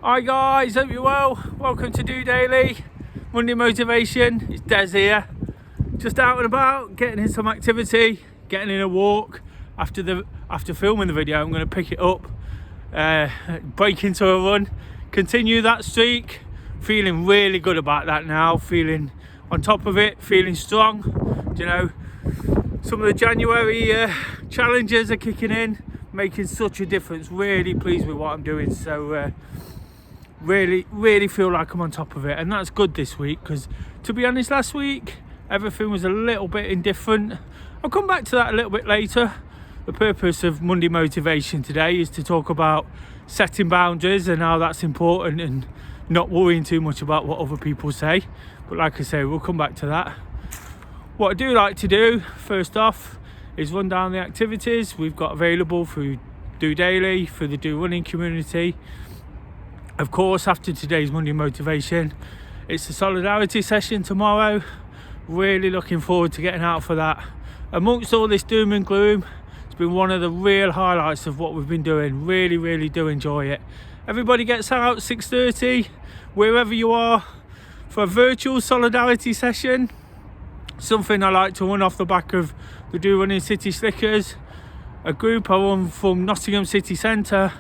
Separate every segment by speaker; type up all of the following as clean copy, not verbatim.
Speaker 1: Hi guys, hope you're well. Welcome to DOdaily, Monday Motivation. It's Des here. Just out and about, getting in some activity, getting in a walk. After filming the video, I'm going to pick it up, break into a run, continue that streak. Feeling really good about that now, feeling on top of it, feeling strong. You know, some of the January challenges are kicking in, making such a difference. Really pleased with what I'm doing, so really feel like I'm on top of it, and that's good this week, because to be honest, last week everything was a little bit indifferent. I'll come back to that a little bit later. The purpose of Monday Motivation today is to talk about setting boundaries and how that's important, and not worrying too much about what other people say. But like I say, we'll come back to that. What I do like to do first off is run down the activities we've got available through DOdaily, through the Do Running community. Of course, after today's Monday Motivation, it's the solidarity session tomorrow. Really looking forward to getting out for that. Amongst all this doom and gloom, it's been one of the real highlights of what we've been doing. Really do enjoy it. Everybody gets out 6:30, wherever you are, for a virtual solidarity session. Something I like to run off the back of the Do Running City Slickers, a group I run from Nottingham city centre,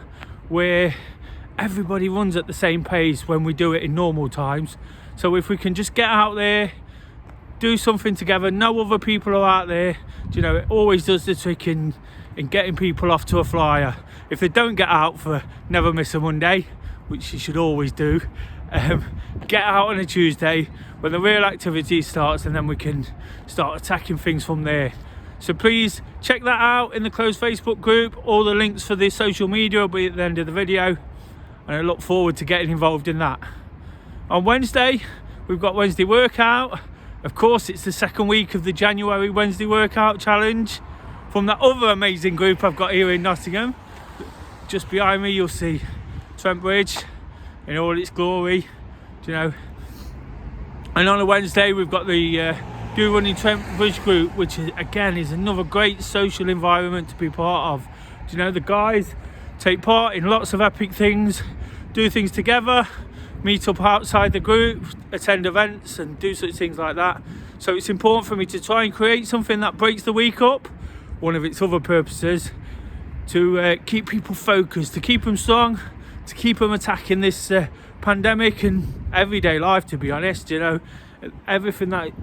Speaker 1: where everybody runs at the same pace when we do it in normal times. So if we can just get out there, do something together, no other people are out there, you know, it always does the trick in getting people off to a flyer. If they don't get out for Never Miss a Monday, which you should always do, get out on a Tuesday when the real activity starts, and then we can start attacking things from there. So please check that out in the closed Facebook group. All the links for this social media will be at the end of the video, and I look forward to getting involved in that. On Wednesday, we've got Wednesday workout. Of course, it's the second week of the January Wednesday workout challenge from that other amazing group I've got here in Nottingham. Just behind me, you'll see Trent Bridge in all its glory, you know. And on a Wednesday, we've got the Do Running Trent Bridge group, which is, again, is another great social environment to be part of. You know, the guys take part in lots of epic things, do things together, meet up outside the group, attend events and do such things like that. So it's important for me to try and create something that breaks the week up. One of its other purposes, to keep people focused, to keep them strong, to keep them attacking this pandemic and everyday life, to be honest. You know, everything that's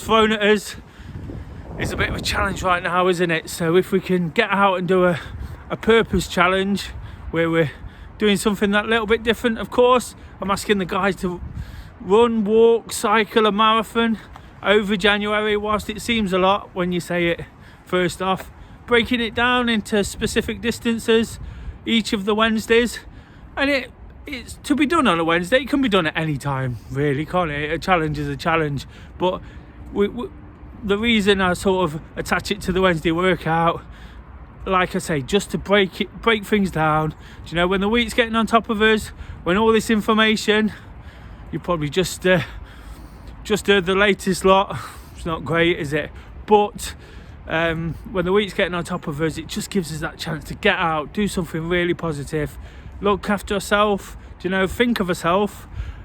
Speaker 1: thrown at us is a bit of a challenge right now, isn't it? So if we can get out and do a purpose challenge where we're doing something that little bit different. Of course, I'm asking the guys to run, walk, cycle a marathon over January. Whilst it seems a lot when you say it first off, breaking it down into specific distances each of the Wednesdays, and it's to be done on a Wednesday. It can be done at any time, really, can't it? A challenge is a challenge, but the reason I sort of attach it to the Wednesday workout, like I say, just to break things down. You know, when the week's getting on top of us, when all this information, you probably just heard the latest lot. It's not great, is it? But when the week's getting on top of us, it just gives us that chance to get out, do something really positive, look after ourselves, you know, think of ourselves,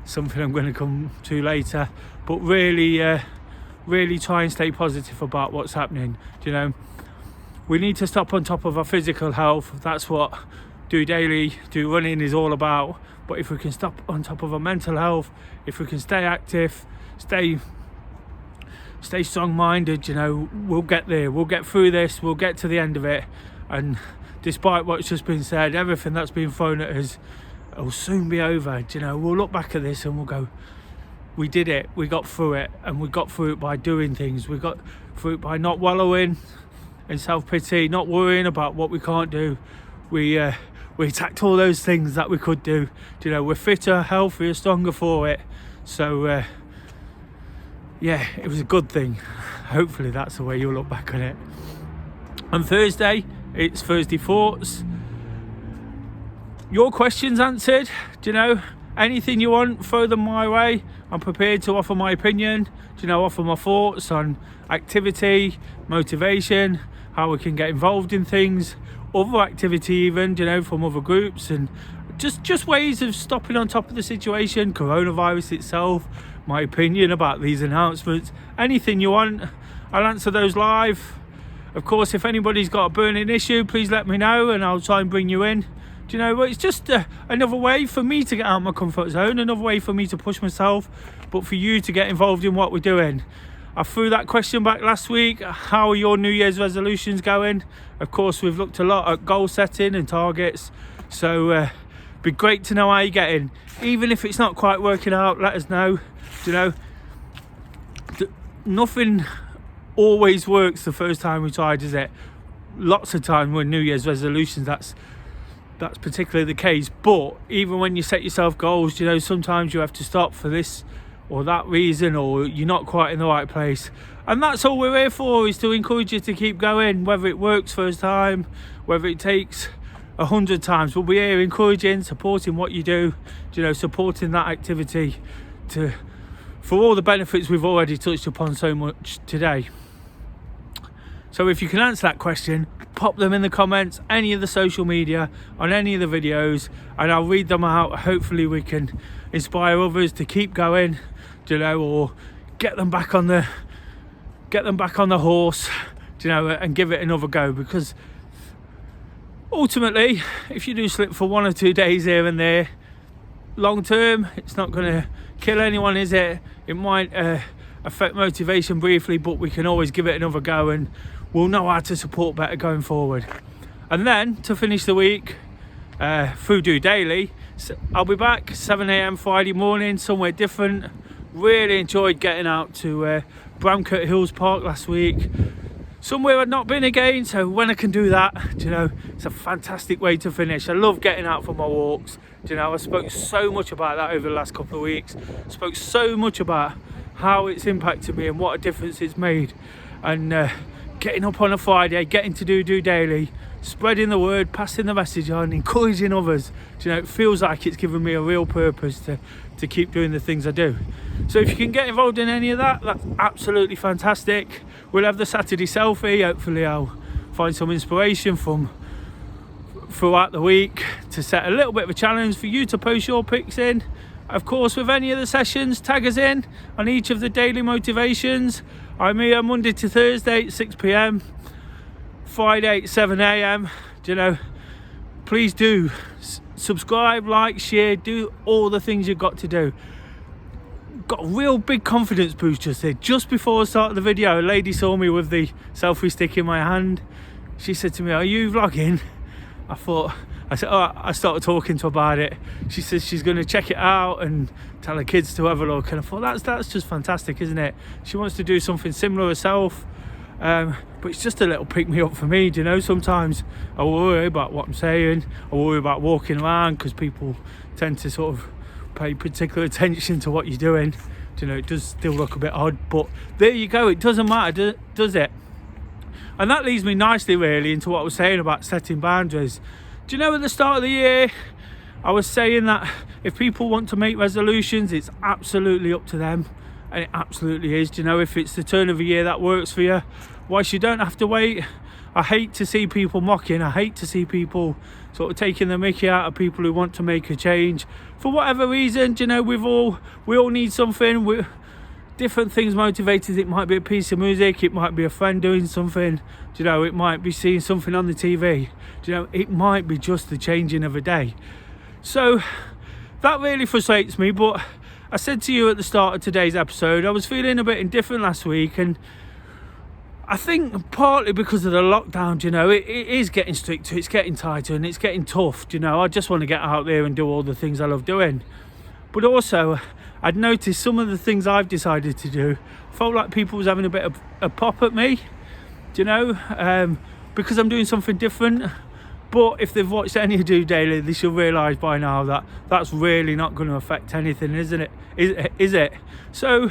Speaker 1: something I'm going to come to later, but really try and stay positive about what's happening. You know, we need to stop on top of our physical health. That's what DOdaily, Do Running is all about. But if we can stop on top of our mental health, if we can stay active, stay strong-minded, you know, we'll get there. We'll get through this. We'll get to the end of it. And despite what's just been said, everything that's been thrown at us, it'll soon be over. You know, we'll look back at this and we'll go, we did it. We got through it, and we got through it by doing things. We got through it by not wallowing in self-pity, not worrying about what we can't do. We attacked all those things that we could do. You know, we're fitter, healthier, stronger for it. So yeah, it was a good thing. Hopefully that's the way you'll look back on it. On Thursday, it's Thursday Thoughts. Your questions answered. You know, anything you want, throw them my way. I'm prepared to offer my opinion, you know, offer my thoughts on activity, motivation, how we can get involved in things, other activity even, you know, from other groups, and just ways of stopping on top of the situation, coronavirus itself, my opinion about these announcements, anything you want, I'll answer those live. Of course, if anybody's got a burning issue, please let me know and I'll try and bring you in. Do you know, it's just another way for me to get out of my comfort zone, another way for me to push myself, but for you to get involved in what we're doing. I threw that question back last week. How are your New Year's resolutions going? Of course, we've looked a lot at goal setting and targets. So be great to know how you're getting. Even if it's not quite working out, let us know. Do you know, nothing always works the first time we try, does it? Lots of time with New Year's resolutions, that's particularly the case. But even when you set yourself goals, you know, sometimes you have to stop for this or that reason, or you're not quite in the right place, and that's all we're here for, is to encourage you to keep going. Whether it works first time, whether it takes 100 times, we'll be here encouraging, supporting what you do, you know, supporting that activity for all the benefits we've already touched upon so much today. So if you can answer that question, pop them in the comments, any of the social media, on any of the videos, and I'll read them out. Hopefully we can inspire others to keep going, you know, or get them back on the horse, you know, and give it another go. Because ultimately, if you do slip for 1 or 2 days here and there, long term, it's not going to kill anyone, is it? It might affect motivation briefly, but we can always give it another go, and we'll know how to support better going forward. And then to finish the week, through DOdaily, I'll be back 7 a.m. Friday morning, somewhere different. Really enjoyed getting out to Bramcote Hills Park last week, somewhere I'd not been again. So when I can do that, you know, it's a fantastic way to finish. I love getting out for my walks. You know, I spoke so much about that over the last couple of weeks. Spoke so much about how it's impacted me and what a difference it's made. And getting up on a Friday, getting to do DOdaily, spreading the word, passing the message on, encouraging others. You know, it feels like it's given me a real purpose to keep doing the things I do. So if you can get involved in any of that, that's absolutely fantastic. We'll have the Saturday selfie. Hopefully I'll find some inspiration from throughout the week to set a little bit of a challenge for you to post your pics in. Of course, with any of the sessions, tag us in on each of the daily motivations. I'm here Monday to Thursday at 6 p.m, Friday at 7 a.m. You know, please do subscribe, like, share, do all the things you've got to do. Got a real big confidence boost just there. Just before I started the video, a lady saw me with the selfie stick in my hand. She said to me, "Are you vlogging?" I said, oh, I started talking to her about it. She says she's going to check it out and tell her kids to have a look. And I thought, that's just fantastic, isn't it? She wants to do something similar herself. But it's just a little pick me up for me, do you know? Sometimes I worry about what I'm saying. I worry about walking around because people tend to sort of pay particular attention to what you're doing. Do you know, it does still look a bit odd, but there you go. It doesn't matter, does it? And that leads me nicely really into what I was saying about setting boundaries. Do you know, at the start of the year, I was saying that if people want to make resolutions, it's absolutely up to them. And it absolutely is. Do you know, if it's the turn of the year that works for you, whilst you don't have to wait. I hate to see people mocking. I hate to see people sort of taking the mickey out of people who want to make a change. For whatever reason, do you know, we all need something. Different things motivate us. It might be a piece of music, it might be a friend doing something, do you know, it might be seeing something on the TV, do you know, it might be just the changing of a day. So that really frustrates me. But I said to you at the start of today's episode, I was feeling a bit indifferent last week, and I think partly because of the lockdown, do you know, it is getting stricter, it's getting tighter, and it's getting tough, do you know. I just want to get out there and do all the things I love doing. But also, I'd noticed some of the things I've decided to do, I felt like people was having a bit of a pop at me, do you know, because I'm doing something different. But if they've watched any of DOdaily, they should realise by now that that's really not going to affect anything, isn't it? Is it? So,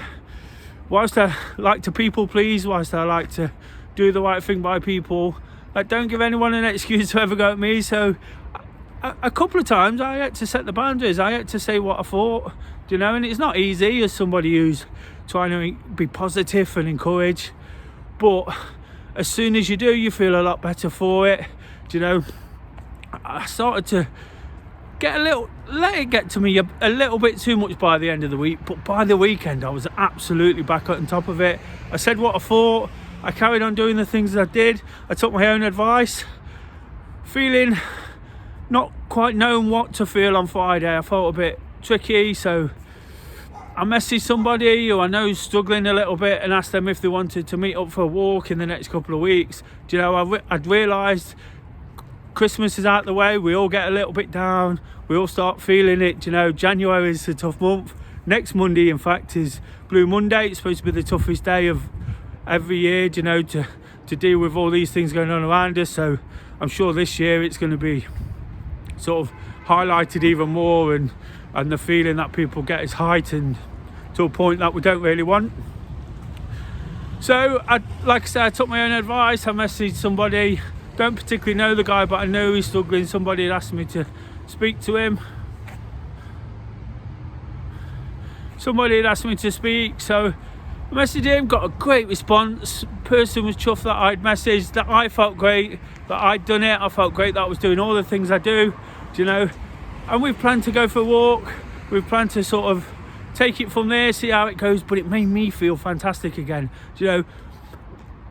Speaker 1: whilst I like to people please, whilst I like to do the right thing by people, I don't give anyone an excuse to ever go at me. So a couple of times I had to set the boundaries. I had to say what I thought, do you know, and it's not easy as somebody who's trying to be positive and encourage. But as soon as you do, you feel a lot better for it, do you know. I started to let it get to me a little bit too much by the end of the week, but by the weekend I was absolutely back on top of it. I said what I thought, I carried on doing the things that I did, I took my own advice, feeling not quite knowing what to feel on Friday. I felt a bit tricky, so I messaged somebody who I know is struggling a little bit and asked them if they wanted to meet up for a walk in the next couple of weeks. Do you know, I'd realised Christmas is out the way, we all get a little bit down, we all start feeling it. Do you know, January is a tough month. Next Monday, in fact, is Blue Monday. It's supposed to be the toughest day of every year, do you know, to deal with all these things going on around us. So I'm sure this year it's going to be sort of highlighted even more, and the feeling that people get is heightened to a point that we don't really want. So like I said, I took my own advice. I messaged somebody, don't particularly know the guy, but I know he's struggling. Somebody had asked me to speak to him. Somebody had asked me to speak, so I messaged him, got a great response. Person was chuffed that I'd messaged, that I felt great, that I'd done it. I felt great that I was doing all the things I do, you know. And we've planned to go for a walk. We've planned to sort of take it from there, see how it goes. But it made me feel fantastic again. You know,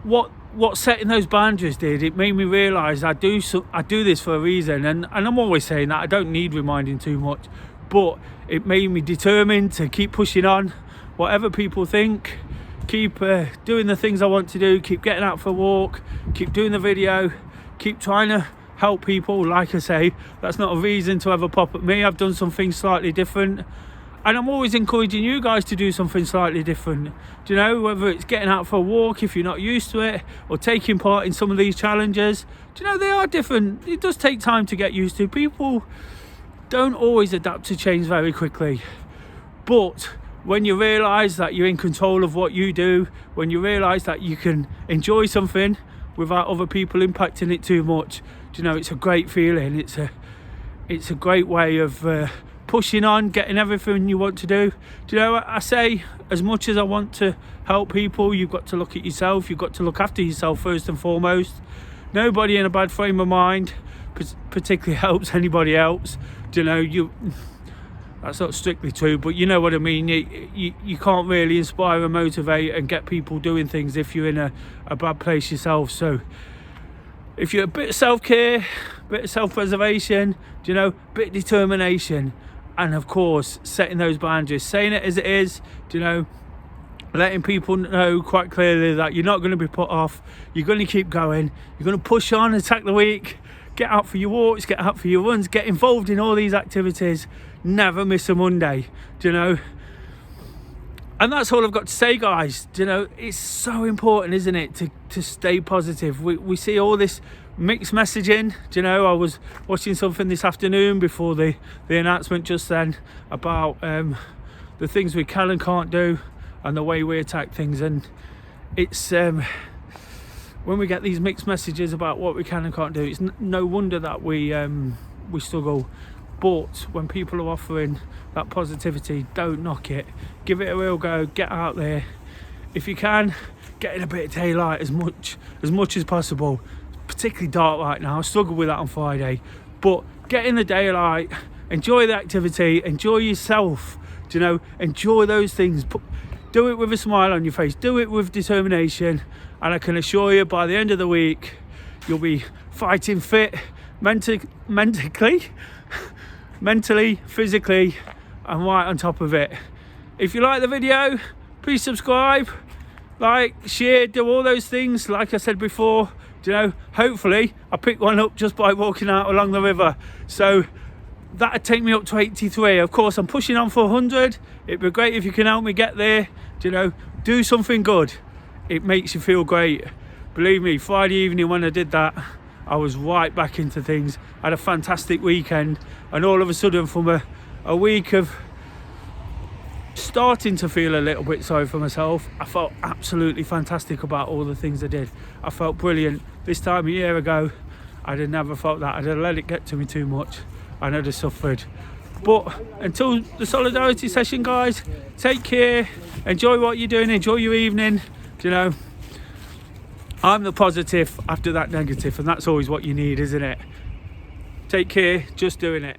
Speaker 1: what setting those boundaries did, it made me realise I do this for a reason. And I'm always saying that, I don't need reminding too much. But it made me determined to keep pushing on, whatever people think. Keep doing the things I want to do, keep getting out for a walk, keep doing the video, keep trying to help people. Like I say, that's not a reason to ever pop at me. I've done something slightly different, and I'm always encouraging you guys to do something slightly different. Do you know, whether it's getting out for a walk if you're not used to it, or taking part in some of these challenges. Do you know, they are different. It does take time to get used to. People don't always adapt to change very quickly, but when you realise that you're in control of what you do, when you realise that you can enjoy something without other people impacting it too much, do you know, it's a great feeling. It's a great way of pushing on, getting everything you want to do. Do you know, I say, as much as I want to help people, you've got to look at yourself. You've got to look after yourself first and foremost. Nobody in a bad frame of mind particularly helps anybody else. Do you know, that's not strictly true, but you know what I mean. You can't really inspire and motivate and get people doing things if you're in a bad place yourself. So if you're a bit of self-care, a bit of self-preservation, do you know, a bit of determination, and of course setting those boundaries, saying it as it is, do you know, letting people know quite clearly that you're not going to be put off, you're going to keep going, you're going to push on, attack the week, get out for your walks, get out for your runs, get involved in all these activities, never miss a Monday, do you know. And that's all I've got to say, guys. Do you know, it's so important, isn't it, to stay positive. We see all this mixed messaging. Do you know, I was watching something this afternoon before the announcement just then about the things we can and can't do and the way we attack things. And it's when we get these mixed messages about what we can and can't do, it's no wonder that we struggle. But when people are offering that positivity, don't knock it. Give it a real go. Get out there. If you can, get in a bit of daylight as much as possible. Particularly dark right now. I struggled with that on Friday. But get in the daylight. Enjoy the activity. Enjoy yourself. Do you know? Enjoy those things. Do it with a smile on your face. Do it with determination. And I can assure you, by the end of the week, you'll be fighting fit, mentally, physically, and right on top of it. If you like the video, please subscribe, like, share, do all those things. Like I said before, do you know, hopefully I picked one up just by walking out along the river. So that'd take me up to 83. Of course, I'm pushing on for 100. It'd be great if you can help me get there. Do you know, do something good. It makes you feel great. Believe me, Friday evening when I did that, I was right back into things. I had a fantastic weekend, and all of a sudden, from a week of starting to feel a little bit sorry for myself, I felt absolutely fantastic about all the things I did. I felt brilliant. This time a year ago, I'd have never felt that. I'd have let it get to me too much, and I'd have suffered. But until the solidarity session, guys, take care, enjoy what you're doing, enjoy your evening. Do you know, I'm the positive after that negative, and that's always what you need, isn't it? Take care, just doing it.